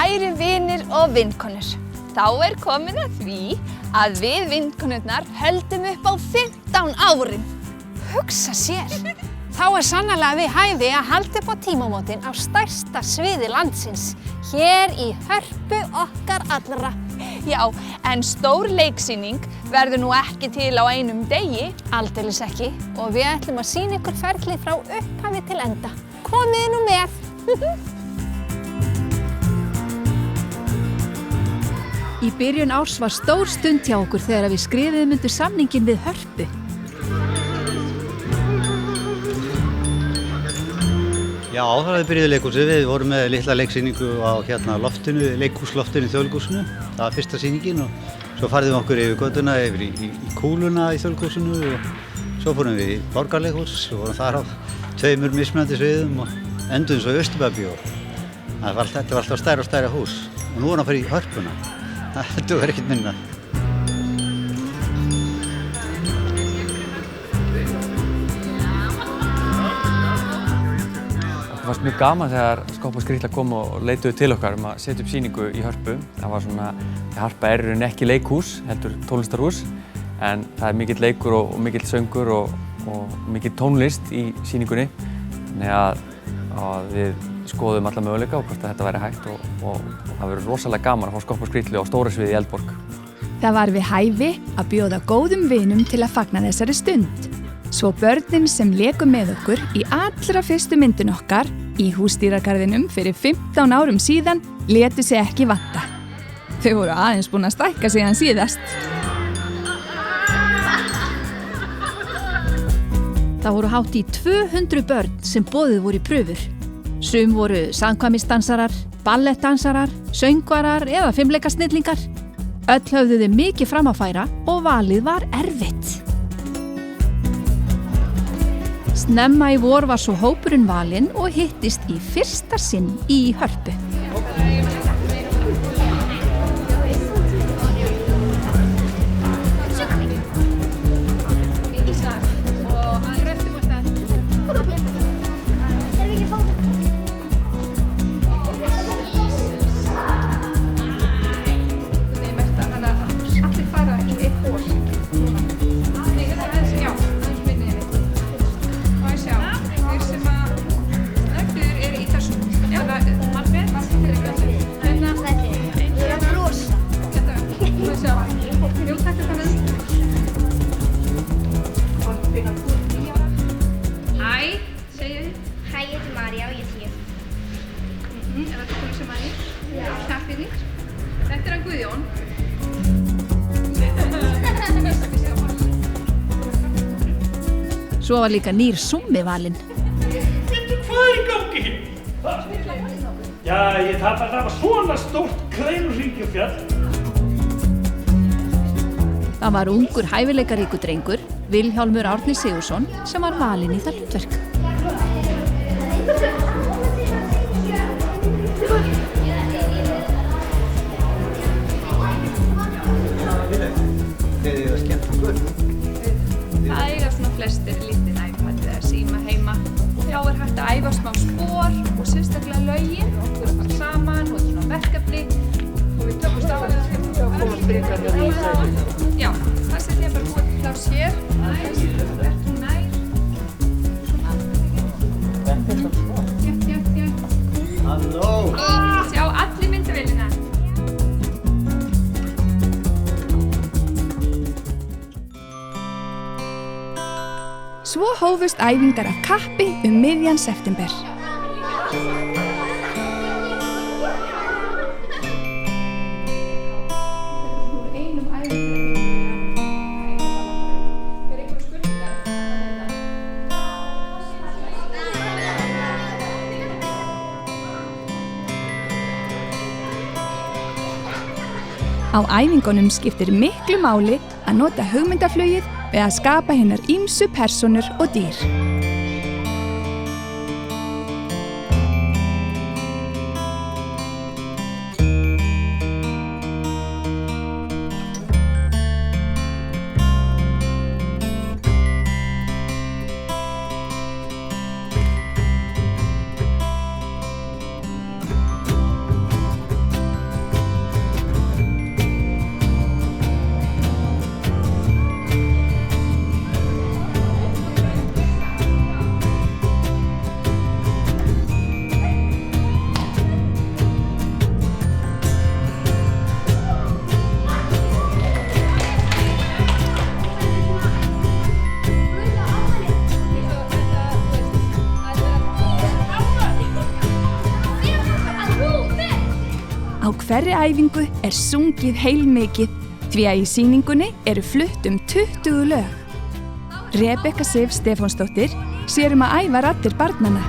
Kæru vinir og vinkonur, þá komið að því að við vinkonurnar höldum upp á 15 árin. Hugsa sér, þá sannarlega við hæfi að halda upp á tímamótin á stærsta sviði landsins, hér í Hörpu okkar allra. Já, en stór leiksýning verður nú ekki til á einum degi. Aldeilis ekki, og við ætlum að sýna ykkur ferlið frá upphafi til enda. Komiði nú með! Í byrjun árs var stór stund hjá okkur þegar við skrifuðum undir samninginn við Hörpu. Já, það byrjuði leikhúsið. Við vorum með litla leiksýningu á loftinu, leikhúsloftinu í Þjóðleikhúsinu. Það var fyrsta sýningin og svo færðum við okkur yfir götuna, yfir í kúluna í Þjóðleikhúsinu og svo fórum við í Borgarleikhús og vorum þar á 2 mismunandi sviðum og enduðum svo í Austurbæjarbíó. Þetta var alltaf stærra og stærra hús og nú erum við að fara í Hörpuna. Þetta var ekkert minna. Það fannst mjög gaman þegar Skoppa og Skrýtla kom og leituðu til okkar að setja upp sýningu í Hörpu. Það var svona, Harpa í rauninni ekki leikhús, heldur tónlistarhús, en það mikill leikur og mikill söngur og mikill tónlist í sýningunni. Þannig að við skoðum alla möguleika og hvort þetta væri hægt og það verður rosalega gaman að fá Skoppa og Skrýtlu á stóra sviði í Eldborg. Það var við hæfi að bjóða góðum vinum til að fagna þessari stund. Svo börnin sem léku með okkur í allra fyrstu myndin okkar í Húsdýragarðinum fyrir 15 árum síðan létu sig ekki vanta. Þau voru aðeins búin að stækka síðan síðast. Það voru hátt í 200 börn sem boðið voru í prufur. Sum voru samkvæmisdansarar, ballettdansarar, söngvarar eða fimleikasnillingar. Öll höfðu þau mikið fram að færa og valið var erfitt. Snemma í vor var svo hópurinn valinn og hittist í fyrsta sinn í Hörpu. Svo var líka nýr Summi valinn. Hvað í gangi? Já, ég þarf að hafa svona stórt kleinurringjufjall. Það var ungur hæfileikaríkur drengur, Vilhjálmur Árni Sigurðsson, sem var valinn í það hlutverk. Það eiga svona flestir lítinn iPad eða síma heima. Þá hægt að æfa smá spor og sérstaklega lögin. Okkur að fara saman og svona verkefni. Og við tökumst á að komast byrjarnir í sæti. Já, það setja ég bara búið til pláss hér. Þessi verður nær. Svona. Halló! Sjá allir myndavélina. Svo hófust æfingar af kappi miðjan september. Á æfingunum skiptir miklu máli að nota hugmyndaflugið við að skapa hinar ýmsu persónur og dýr. hverri æfingu er sungið heilmikið því að í sýningunni eru flutt 20 lög. Rebekka Sif Stefánsdóttir sér að æfa raddir barnanna.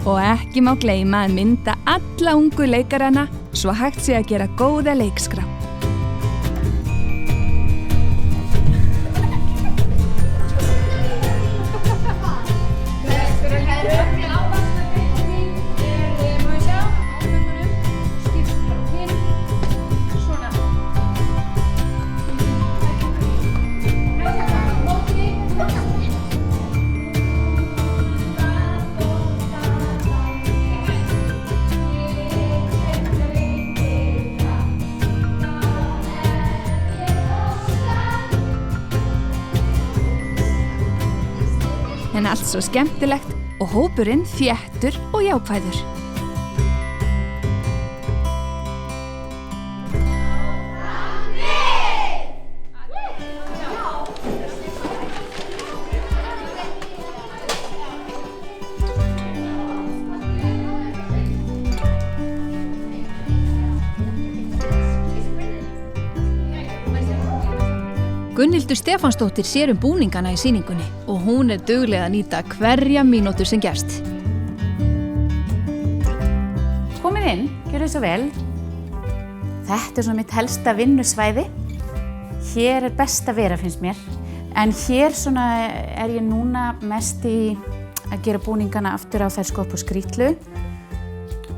Og ekki má gleyma að mynda alla ungu leikarana svo hægt sé að gera góða leikskrá. En allt svo skemmtilegt og hópurinn þéttur og jákvæður. Gunnhildur Stefánsdóttir sér búningana í sýningunni og hún dugleg að nýta hverja mínútu sem gefst. Komið inn, gjörðu svo vel. Þetta svona mitt helsta vinnusvæði. Hér best að vera, finnst mér. En hér svona ég núna mest í að gera búningana aftur á þær skopp og skrýtlu.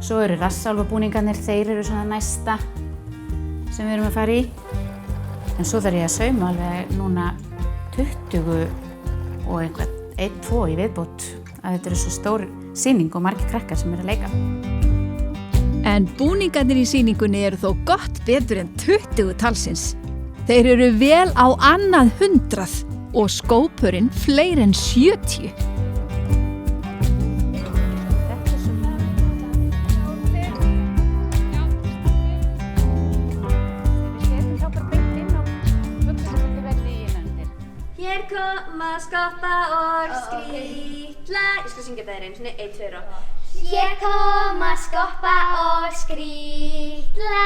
Svo eru rassálfabúningarnir, þeir eru svona næsta sem við erum að fara í. En svo þarf ég að sauma alveg núna 20 og einhvern, 1-2 í viðbót að þetta svo stór sýning og margir krakkar sem að leika. En búningarnir í sýningunni eru þó gott betur en 20 talsins. Þeir eru vel á annað 100 og skópurinn fleiri en 70. Koma, skoppa og skrýtla. Ég skal syngja það einu sinni, 1, 2 og hér koma, skoppa og skrýtla.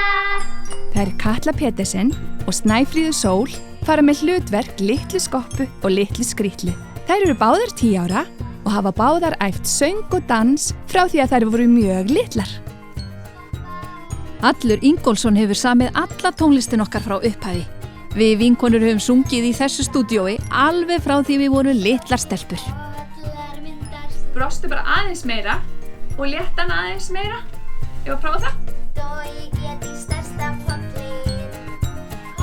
Þær Katla Petersen og Snæfríður Sól fara með hlutverk Litlu skoppu og Litlu skrýtlu. Þær eru báðar 10 ára og hafa báðar æft söng og dans frá því að þær voru mjög litlar. Allur Ingólfsson hefur samið alla tónlistin okkar frá upphafi. Við vinkonur höfum sungið í þessu stúdíói alveg frá því við vorum litlar stelpur. Brostu bara aðeins meira og létta hann aðeins meira. Ef að prófa það? Dói get í stærsta pollin,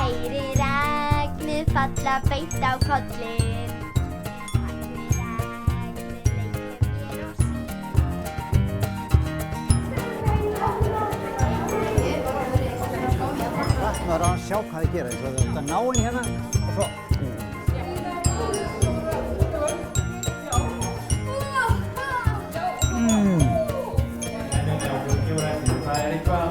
heyri regnið falla beint á kollin. Það er að sjá hvað þið gera, þetta ná henni hérna og svo. Það er eitthvað.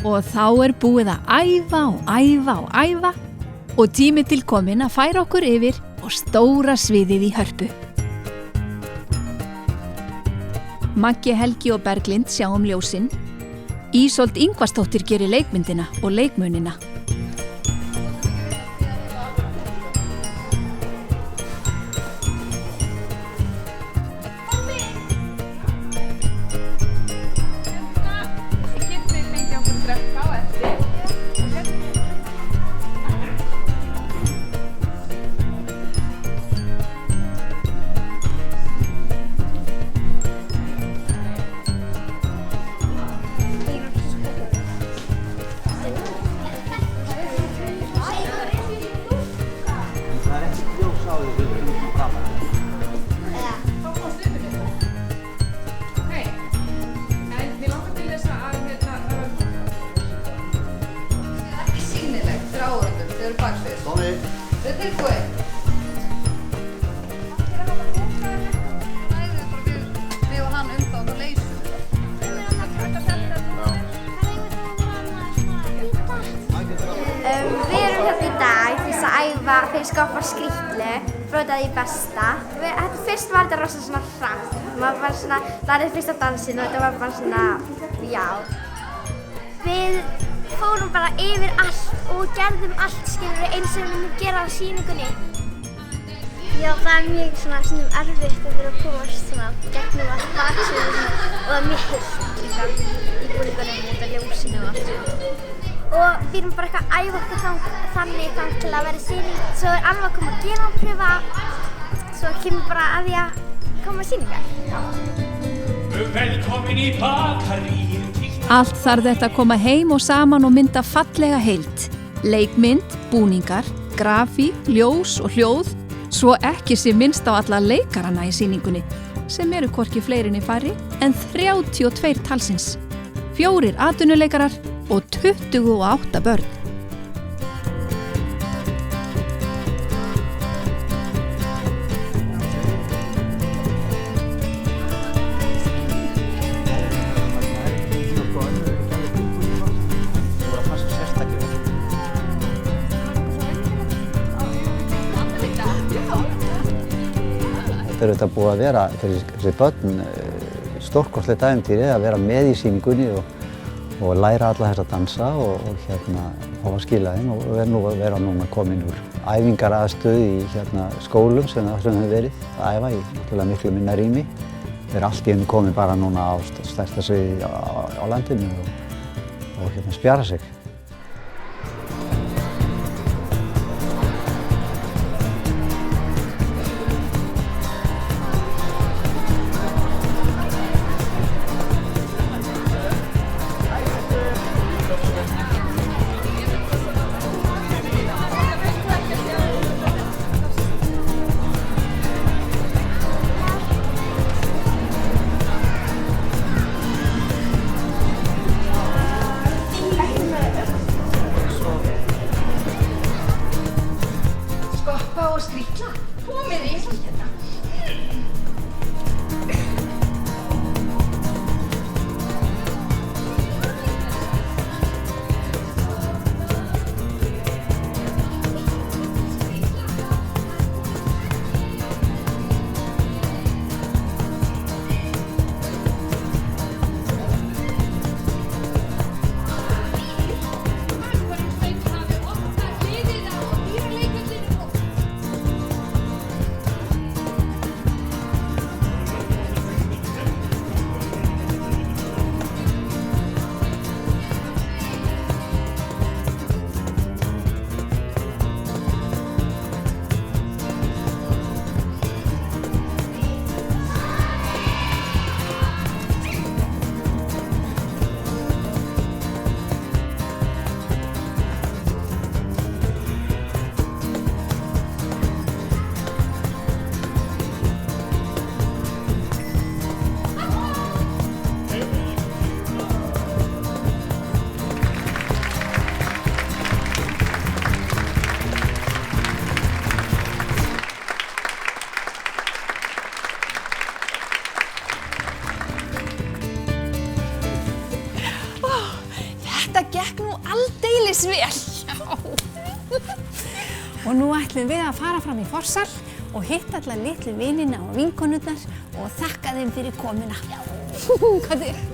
Og þá búið að æfa og æfa og æfa og tími til kominn að færa okkur yfir og stóra sviðið í Hörpu. Maggi, Helgi og Berglind sjá ljósin. Ísold Ingvarsdóttir gerir leikmyndina og leikmunina. Komið. Þau er tilbúið. Við og hann þá og leysum Við erum hérna í dag til þess að æfa fyrir skoppa skrýtlu, frótaði í besta. Fyrst var þetta rosa svona hratt. Maður var svona, lærið fyrst á dansinn og þetta var bara svona, já. Við fórum bara yfir allt og gerðum allt, skilur eins og við myndum gera á sýningunni. Já, það er mjög svona stundum erfitt að vera að komast svona gegnum allt baksviðið og það er mjög heitt líka í búningunum út af ljósinu og allt svona. Og við erum bara eitthvað að æfa okkur þannig til að vera sýning. Svo er alveg að koma að genapröfa, svo kemur bara að því að koma sýningar. Velkomin í bakaríið. Allt þarf þetta að koma heim og saman og mynda fallega heild. Leikmynd, búningar, grafík, ljós og hljóð, svo ekki sé minnst á alla leikarana í sýningunni, sem eru hvorki fleirinni færri en 32 talsins. 4 atvinnuleikarar og 28 börn. Þetta er auðvitað búið að vera fyrir þessi börn stórkostlegt ævintýri að vera með í sýningunni og læra alla þessa dansa og fá að skila þeim og vera núna komin úr æfingaraðstöðu í skólum sem höfum verið að æfa í náttúrulega miklu minna rými. Þeir eru allt í einu komin bara núna á stærsta sviði á landinu og spjara sig. og skrýtla. Komið í hérna. Þetta gekk nú aldeilis vel. Og nú ætlum við að fara fram í forsal og hitta alla litlu vinina og vinkonurnar og þakka þeim fyrir komuna. Hvað þið?